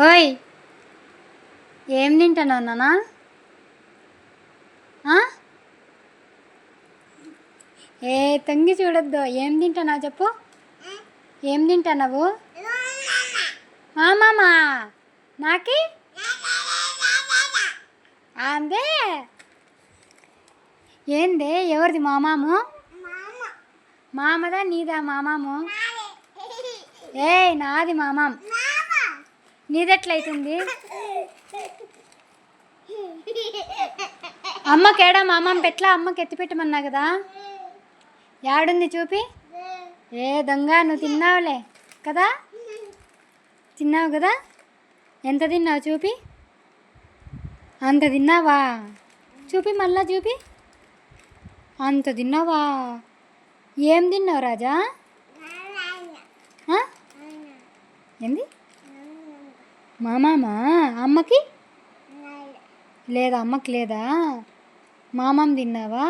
ఓయ్, ఏం తింటున్నావు నాన్న? ఏ తొంగి చూడొద్దు. ఏం తింటున్నావు చెప్పు? ఏం తింటున్నావు? మామా నాకి అందే. ఏందే, ఎవరిది మామాము? మామదా నీదా మామాము? ఏ నాది మామాం. నీదెట్లయితుంది? అమ్మకేడా మామాం పెట్లా? అమ్మకి ఎత్తి పెట్టమన్నా కదా. యాడుంది చూపి. ఏ దొంగ, నువ్వు తిన్నావులే కదా, తిన్నావు కదా. ఎంత తిన్నావు చూపి. అంత తిన్నావా? చూపి, మళ్ళా చూపి. అంత తిన్నావా? ఏం తిన్నావు రాజా? ఏంది మామామా? అమ్మకి లేదా? అమ్మకి లేదా? మామం తిన్నావా?